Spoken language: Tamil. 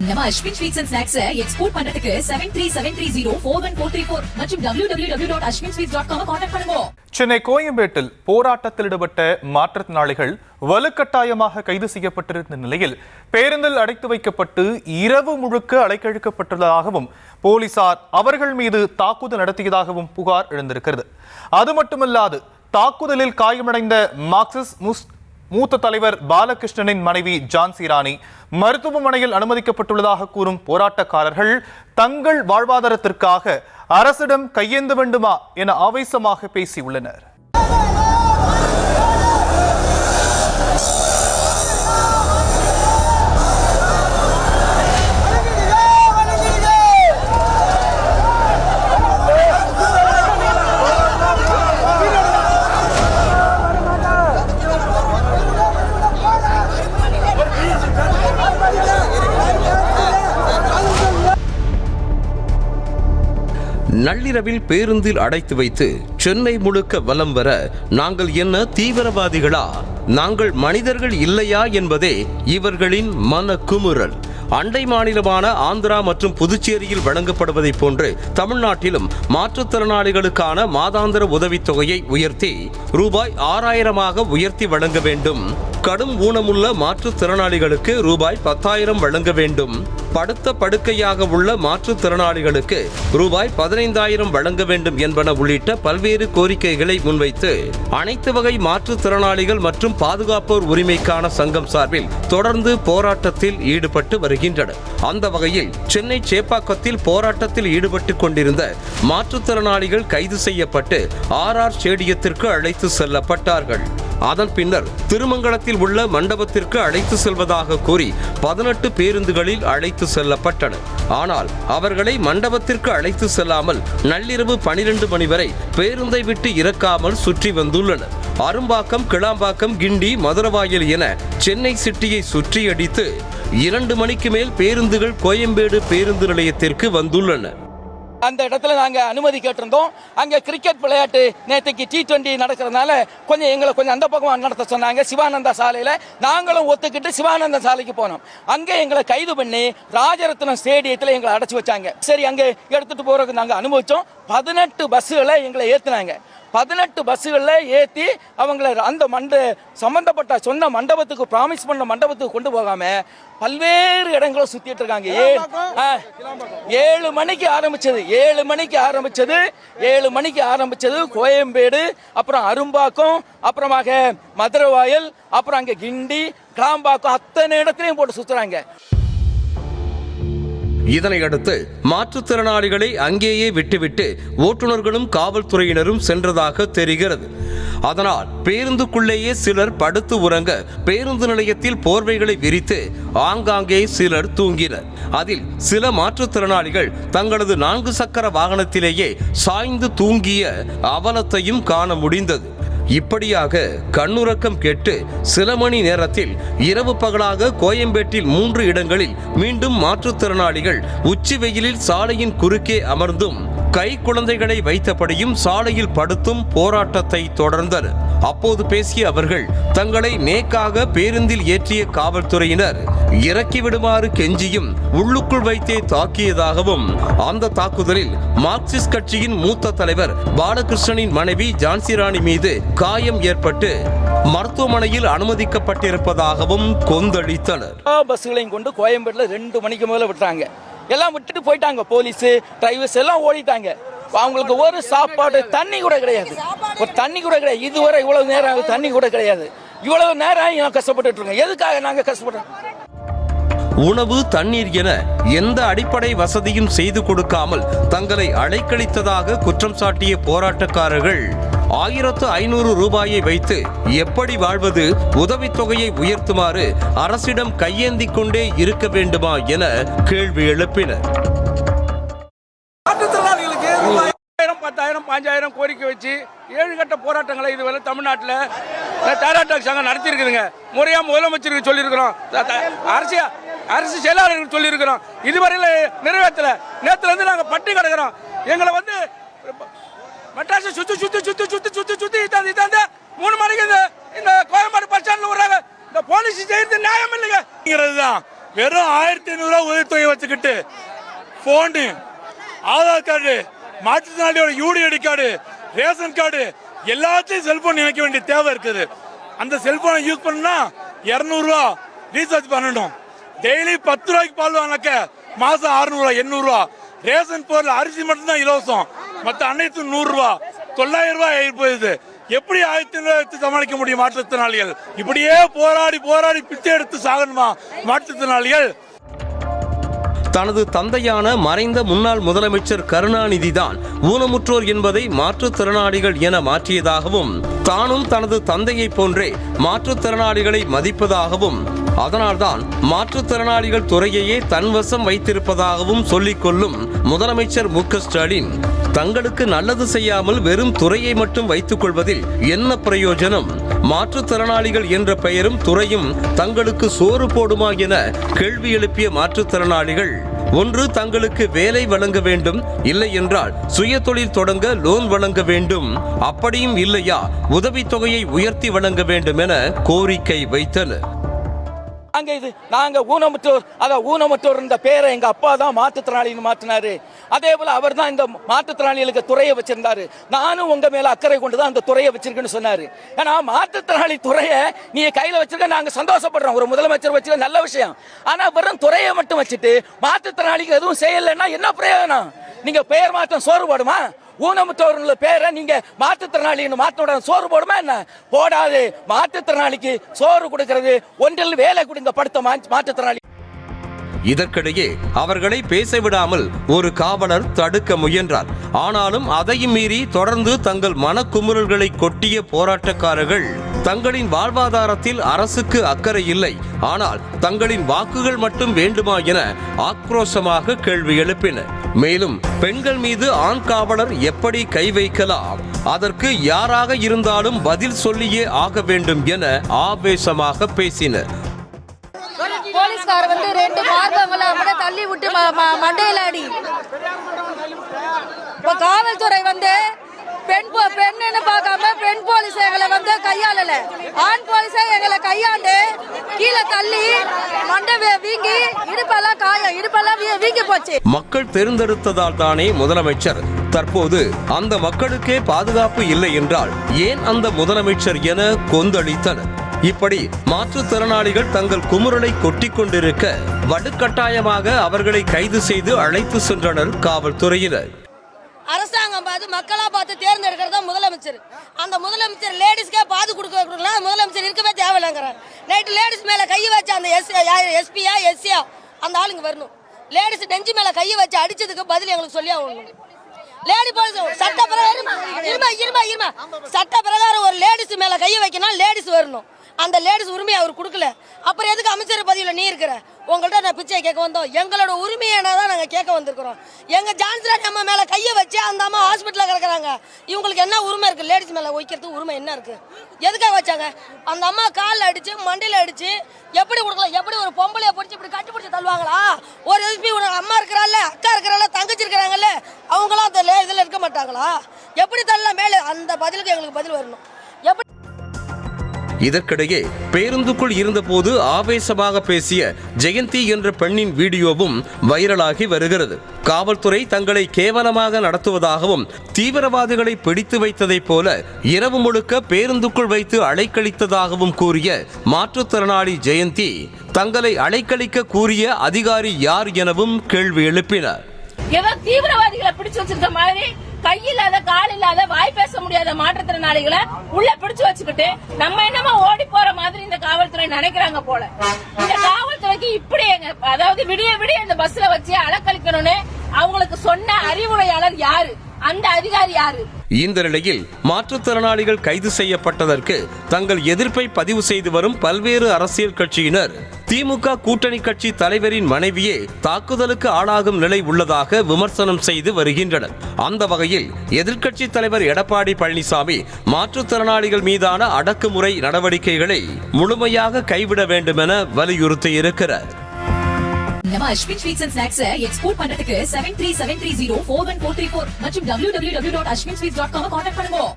நம்ம Ashwin sweets and snacks export பண்றதுக்கு 7373041434 மற்றும் www.ashwinsweets.com கான்டாக்ட் பண்ணுங்க. சென்னை கோயம்பேட்டில் போராட்டத்தில் ஈடுபட்ட மாற்றுத்திறனாளிகள் வலுக்கட்டாயமாக கைது செய்யப்பட்டிருந்த நிலையில் பேருந்தில் அடைத்து வைக்கப்பட்டு இரவு முழுக்க அலைக்கழிக்கப்பட்டுள்ளதாகவும் போலீசார் அவர்கள் மீது தாக்குதல் நடத்தியதாகவும் புகார் எழுந்திருக்கிறது. அது மட்டுமல்லாது தாக்குதலில் காயமடைந்த மார்க்சிஸ்ட் மூத்த தலைவர் பாலகிருஷ்ணனின் மனைவி ஜான்சி ராணி மருத்துவமனையில் அனுமதிக்கப்பட்டுள்ளதாக கூறும் போராட்டக்காரர்கள் தங்கள் வாழ்வாதாரத்திற்காக அரசிடம் கையேந்த வேண்டுமா என ஆவேசமாக பேசியுள்ளனர். நள்ளிரவில் பேருந்தில் அடைத்து வைத்து சென்னை முழுக்க வலம் வர நாங்கள் என்ன தீவிரவாதிகளா, நாங்கள் மனிதர்கள் இல்லையா என்பதே இவர்களின் மனக்குமுறல். அண்டை மாநிலமான ஆந்திரா மற்றும் புதுச்சேரியில் வழங்கப்படுவதைப் போன்று தமிழ்நாட்டிலும் மாற்றுத்திறனாளிகளுக்கான மாதாந்திர உதவித்தொகையை உயர்த்தி ரூபாய் 6000 உயர்த்தி வழங்க வேண்டும். கடும் ஊனமுள்ள மாற்றுத்திறனாளிகளுக்கு ரூபாய் 10,000 வழங்க வேண்டும். படுத்த படுக்கையாக உள்ள மாற்றுத்திறனாளிகளுக்கு ரூபாய் 15,000 வழங்க வேண்டும் என்பன உள்ளிட்ட பல்வேறு கோரிக்கைகளை முன்வைத்து அனைத்து வகை மாற்றுத்திறனாளிகள் மற்றும் பாதுகாப்போர் உரிமைக்கான சங்கம் சார்பில் தொடர்ந்து போராட்டத்தில் ஈடுபட்டு வருகின்றனர். அந்த வகையில் சென்னை சேப்பாக்கத்தில் போராட்டத்தில் ஈடுபட்டு கொண்டிருந்த மாற்றுத்திறனாளிகள் கைது செய்யப்பட்டு RR ஸ்டேடியத்திற்கு அழைத்து செல்லப்பட்டார்கள். அதன் பின்னர் திருமங்கலத்தில் உள்ள மண்டபத்திற்கு அழைத்து செல்வதாக கூறி 18 பேருந்துகளில் அழைத்து செல்லப்பட்டனர். ஆனால் அவர்களை மண்டபத்திற்கு அழைத்து செல்லாமல் நள்ளிரவு 12 மணி வரை பேருந்தை விட்டு இறக்காமல் சுற்றி வந்துள்ளனர். அரும்பாக்கம், கிளாம்பாக்கம், கிண்டி, மதுரவாயல் என சென்னை சிட்டியை சுற்றியடித்து 2 மணிக்கு மேல் பேருந்துகள் கோயம்பேடு பேருந்து நிலையத்திற்கு வந்துள்ளன. அந்த இடத்துல நாங்க அனுமதி கேட்டிருந்தோம். அங்க கிரிக்கெட் விளையாட்டு நேற்றுக்கு T20 நடக்கிறதுனால எங்களை கொஞ்சம் அந்த பக்கம் நடத்த சொன்னாங்க. சிவானந்தா சாலையில நாங்களும் ஒத்துக்கிட்டு சிவானந்தா சாலைக்கு போனோம். அங்க எங்களை கைது பண்ணி ராஜரத்னம் ஸ்டேடியத்தில் எங்களை அடைச்சி வச்சாங்க. சரி, அங்க எடுத்துட்டு போறதுக்கு நாங்க அனுபவிச்சோம். 18 பஸ்ஸுகளை எங்களை ஏத்துனாங்க. 18 பஸ்ஸுகளில் ஏற்றி அவங்கள அந்த சம்பந்தப்பட்ட சொன்ன மண்டபத்துக்கு ப்ராமிஸ் பண்ண மண்டபத்துக்கு கொண்டு போகாம பல்வேறு இடங்களை சுத்திட்டு இருக்காங்க. 7 மணிக்கு ஆரம்பிச்சது கோயம்பேடு, அப்புறம் அரும்பாக்கம், அப்புறமாக மதுரவாயல், அப்புறம் அங்க கிண்டி, கிளாம்பாக்கம், அத்தனை இடத்துலையும் போட்டு சுத்துறாங்க. இதனையடுத்து மாற்றுத்திறனாளிகளை அங்கேயே விட்டுவிட்டு ஓட்டுநர்களும் காவல்துறையினரும் சென்றதாக தெரிகிறது. அதனால் பேருந்துக்குள்ளேயே சிலர் படுத்து உறங்க பேருந்து நிலையத்தில் போர்வைகளை விரித்து ஆங்காங்கே சிலர் தூங்கினர். அதில் சில மாற்றுத்திறனாளிகள் தங்களது 4 சக்கர வாகனத்திலேயே சாய்ந்து தூங்கிய அவலத்தையும் காண முடிந்தது. இப்படியாக கண்ணுறக்கம் கெட்டு சில மணி நேரத்தில் இரவு பகலாக கோயம்பேட்டில் 3 இடங்களில் மீண்டும் மாற்றுத்திறனாளிகள் உச்சி வெயிலில் சாலையின் குறுக்கே அமர்ந்தும் கை குழந்தைகளை வைத்தபடியும் சாலையில் படுத்தும் போராட்டத்தை தொடர்ந்தனர். அப்போது பேசிய அவர்கள் தங்களை நேக்காக பேருந்தில் ஏற்றிய காவல்துறையினர் இறக்கிவிடுமாறு கெஞ்சியும் உள்ளுக்குள் வைத்தே தாக்கியதாகவும், அந்த தாக்குதலில் மார்க்சிஸ்ட் கட்சியின் மூத்த தலைவர் பாலகிருஷ்ணனின் மனைவி ஜான்சி ராணி மீது காயம் ஏற்பட்டு மருத்துவமனையில் அனுமதிக்கப்பட்டிருப்பதாகவும் கொந்தளித்தனர். பஸ்களையும் கொண்டு கோயம்பேட்டில் 2 மணிக்கு மேல விட்டாங்க. எல்லாம் விட்டுட்டு போயிட்டாங்க. போலீஸ், டிரைவர்ஸ் எல்லாம் ஓடிட்டாங்க. அவங்களுக்கு ஒரு சாப்பாடு, தண்ணி கூட கிடையாது. இதுவரை இவ்வளவு நேரம் தண்ணி கூட கிடையாது. இவ்வளவு நேரம் கஷ்டப்பட்டு இருக்கோம். எதுக்காக நாங்க கஷ்டப்படுறோம்? உணவு, தண்ணீர் என எந்த அடிப்படை வசதியும் செய்து கொடுக்காமல் தங்களை அலைக்கழித்ததாக குற்றம் சாட்டிய போராட்டக்காரர்கள் 1500 ரூபாயை வைத்து எப்படி வாழ்வது, உதவித்தொகையை உயர்த்துமாறு அரசிடம் கையேந்தி கொண்டே இருக்க வேண்டுமா என கேள்வி எழுப்பினர். 10,000, 5,000 கோரிக்கை வச்சு 7 கட்ட போராட்டங்களை இதுவரை தமிழ்நாட்டில் டாடாடாக் சங்கம் நடத்தியிருக்குதுங்க. முறையா முதலமைச்சருக்கு சொல்லியிருக்கிறோம், அரசு செயலாளர்களுக்கு சொல்லியிருக்கிறோம். இதுவரையில் நிறைவேற்றல. நேற்றுல இருந்து நாங்கள் பட்டி கிடக்கிறோம். எங்களை மெட்ராஸை சுத்தி இதாந்து 3 மணிக்கு இந்த கோயம்பேடு பஸ் ஸ்டாண்ட்ல விடுறாங்க. இந்த போலீஸ் செய்யறது நியாயம் இல்லைங்க. வெறும் 1500 உதவித்தொகை வச்சுக்கிட்டு போனு, ஆதார் கார்டு, மாற்றுத்திறனாளியோட யூடிஐடி கார்டு, ரேஷன் கார்டு எல்லாத்தையும் செல்போன் இணைக்க வேண்டிய தேவை இருக்குது. அந்த செல்போனை யூஸ் பண்ணா 200 ரூபா ரீசார்ஜ் பண்ணணும். டெய்லி 10 ரூபாய்க்கு பால் வாங்கினாக்க மாசம் 600 ரூபா 800 ரூபா. ரேஷன் பொருள் அரிசி மட்டும்தான் இலவசம், மற்ற அனைத்தும் 100 ரூபா 900 ரூபாய் ஆகி போகுது. எப்படி 1500 வச்சு சமாளிக்க முடியும் மாற்றுத்திறனாளிகள்? இப்படியே போராடி போராடி பிச்சை எடுத்து சாகணுமா மாற்றுத்திறனாளிகள்? தனது தந்தையான மறைந்த முன்னாள் முதலமைச்சர் கருணாநிதி தான் ஊனமுற்றோர் என்பதை மாற்றுத்திறனாளிகள் என மாற்றியதாகவும், தானும் தனது தந்தையை போன்றே மாற்றுத்திறனாளிகளை மதிப்பதாகவும், அதனால்தான் மாற்றுத்திறனாளிகள் துறையையே தன்வசம் வைத்திருப்பதாகவும் சொல்லிக்கொள்ளும் முதலமைச்சர் மு.க. ஸ்டாலின், தங்களுக்கு நல்லது செய்யாமல் வெறும் துறையை மட்டும் வைத்துக் கொள்வதில் என்ன பிரயோஜனம்? மாற்றுத்திறனாளிகள் என்ற பெயரும் துறையும் தங்களுக்கு சோறு போடுமா என கேள்வி எழுப்பிய மாற்றுத்திறனாளிகள், ஒன்று தங்களுக்கு வேலை வழங்க வேண்டும், இல்லை என்றால் சுய தொழில் தொடங்க லோன் வழங்க வேண்டும், அப்படியும் இல்லையா உதவித்தொகையை உயர்த்தி வழங்க வேண்டும் என கோரிக்கை வைத்தனர். நாங்க ஊனமுற்றோர் இந்த பேரை எங்க அப்பா தான் மாற்றுத்திறனாளின்னு மாற்றினாரு. அதே போல அவர் தான் இந்த மாற்றுத்திறனாளிகளுக்கு துறையை வச்சிருந்தாரு. நானும் உங்க மேல அக்கறை கொண்டுதான் அந்த துறையை வச்சிருக்கேன்னு சொன்னாரு. ஏன்னா மாற்றுத்திறனாளி துறையை நீங்க கையில வச்சிருக்க நாங்க சந்தோஷப்படுறோம், ஒரு முதலமைச்சர் வச்சிருக்க நல்ல விஷயம். ஆனா வெறும் துறையை மட்டும் வச்சுட்டு மாற்றுத்திறனாளிக்கு எதுவும் செய்யலைன்னா என்ன பிரயோஜனம்? நீங்க பெயர் மாற்றம் சோறு போடுமா? ஊனமுற்றோர் பேரை நீங்க மாற்றுத்திறனாளின்னு மாற்ற சோறு போடுமா என்ன? போடாது. மாற்றுத்திறனாளிக்கு சோறு கொடுக்கிறது ஒன்றில் வேலை கொடுங்க படுத்த மாற்றுத்திறனாளி. இதற்கிடையே அவர்களை பேச விடாமல் ஒரு காவலர் தடுக்க முயன்றார். ஆனாலும் அதையும் மீறி தொடர்ந்து தங்கள் மனக்குமுறல்களை கொட்டிய போராட்டக்காரர்கள் தங்களின் வாழ்வாதாரத்தில் அரசுக்கு அக்கறை இல்லை, ஆனால் தங்களின் வாக்குகள் மட்டும் வேண்டுமா என ஆக்ரோஷமாக கேள்வி எழுப்பினர். மேலும் பெண்கள் மீது ஆண் காவலர் எப்படி கை வைக்கலாம், அதற்கு யாராக இருந்தாலும் பதில் சொல்லியே ஆக வேண்டும் என ஆவேசமாக பேசினர். போலீஸ்கார் வந்து 2 மார்க்கங்களை அப்படியே தள்ளி விட்டு மண்டையில அடி. இப்போ காவல்துறை வந்து பெண்ணுன்னு பார்க்காம பெண் போலீஸ் எங்களை வந்து கையாளல, ஆண் போலீஸை எங்களை கையாண்டு கீழே தள்ளி மண்டை வீங்கி இடுப்பெல்லாம் வீங்கி போச்சு. மக்கள் தேர்ந்தெடுத்ததால் தானே முதலமைச்சர். தற்போது அந்த மக்களுக்கே பாதுகாப்பு இல்லை என்றால் ஏன் அந்த முதலமைச்சர் என கொந்தளித்தனர். இப்படி மாற்றுத்திறனாளிகள் தங்கள் குமுறலை கொட்டிக் கொண்டிருக்க வலுக்கட்டாயமாக அவர்களை கைது செய்து அழைத்து சென்றனர் காவல்துறையினர். அரசாங்கம் பார்த்து மக்களா பார்த்து தேர்ந்தெடுக்கிறது தான் முதலமைச்சர். அந்த முதலமைச்சர் லேடிஸ்க்கே பாது கொடுக்கலாம், முதலமைச்சர் இருக்கவே தேவையில்லைங்கிறார். நைட்டு லேடிஸ் மேல கை வச்சு அந்த எஸ்பியா எஸ்சியா அந்த ஆளுங்க வரணும். லேடிஸ் நெஞ்சு மேல கை வச்சு அடிச்சதுக்கு பதில் எங்களுக்கு சொல்லி ஆகணும். லேடி போலீஸ் சட்ட பிரகாரம் ஒரு லேடிஸ் மேல கையை வைக்கணும், லேடிஸ் வரணும். அந்த லேடிஸ் உரிமையை அவர் கொடுக்கல. அப்புறம் எதுக்கு அமைச்சர் பதவியில் நீ இருக்கிற? உங்கள்கிட்ட நான் பிச்சை கேட்க வந்தோம். எங்களோட உரிமையை தான் நாங்கள் கேட்க வந்திருக்கிறோம். எங்கள் ஜான்சன் அம்மா மேலே கையை வச்சு அந்த அம்மா ஹாஸ்பிட்டலில் கிடக்குறாங்க. இவங்களுக்கு என்ன உரிமை இருக்குது? லேடிஸ் மேலே வைக்கிறதுக்கு உரிமை என்ன இருக்குது? எதுக்காக வச்சாங்க? அந்த அம்மா காலில் அடித்து மண்டியில் அடித்து எப்படி கொடுக்கலாம்? எப்படி ஒரு பொம்பளையை பிடிச்சி இப்படி கட்டி பிடிச்சி தள்ளுவாங்களா? ஒரு எஸ்பி அம்மா இருக்கிறாள், அக்கா இருக்கிறாள், தங்கச்சி இருக்கிறாங்கல்ல, அவங்களாம் அந்த இதில் இருக்க மாட்டாங்களா? எப்படி தள்ளலாம் மேலே? அந்த பதிலுக்கு எங்களுக்கு பதில் வரணும். எப்படி? இதற்கிடையே பேருந்துக்குள் இருந்தபோது ஆவேசமாக பேசிய ஜெயந்தி என்ற பெண்ணின் வீடியோவும் வைரலாகி வருகிறது. காவல்துறை தங்களை கேவலமாக நடத்துவதாகவும், தீவிரவாதிகளை பிடித்து வைத்ததைப் போல இரவு முழுக்க பேருந்துக்குள் வைத்து அலைக்கழித்ததாகவும் கூறிய மாற்றுத்திறனாளி ஜெயந்தி, தங்களை அலைக்கழிக்க கூறிய அதிகாரி யார் எனவும் கேள்வி எழுப்பினார். தீவிரவாதிகளை பிடிச்சு வச்சிருக்க மாதிரி கையில்லாத கால் இல்லாத வாய் பேச முடியாத மாற்றுத்திறனாளிகளை உள்ள பிடிச்சு வச்சுக்கிட்டு நம்ம என்னமா ஓடி போற மாதிரி இந்த காவல்துறை நினைக்கிறாங்க போல. இந்த காவல்துறைக்கு இப்படி அதாவது விடிய இந்த பஸ்ல வச்சு அலக்கழிக்கணும்னு அவங்களுக்கு சொன்ன அறிவுரையாளர் யாரு? அந்த அதிகாரி யாரு? இந்த நிலையில் மாற்றுத்திறனாளிகள் கைது செய்யப்பட்டதற்கு தங்கள் எதிர்ப்பை பதிவு செய்து வரும் பல்வேறு அரசியல் கட்சியினர் திமுக கூட்டணி கட்சி தலைவரின் மனைவியே தாக்குதலுக்கு ஆளாகும் நிலை உள்ளதாக விமர்சனம் செய்து வருகின்றனர். அந்த வகையில் எதிர்க்கட்சி தலைவர் எடப்பாடி பழனிசாமி மாற்றுத்திறனாளிகள் மீதான அடக்குமுறை நடவடிக்கைகளை முழுமையாக கைவிட வேண்டும் என வலியுறுத்தி இருக்கிறார். நம்ம Ashwin sweets and snacks export பண்றதுக்கு 7373041434 மற்றும் www.ashwinsweets.com கான்டாக்ட் பண்ணுங்க.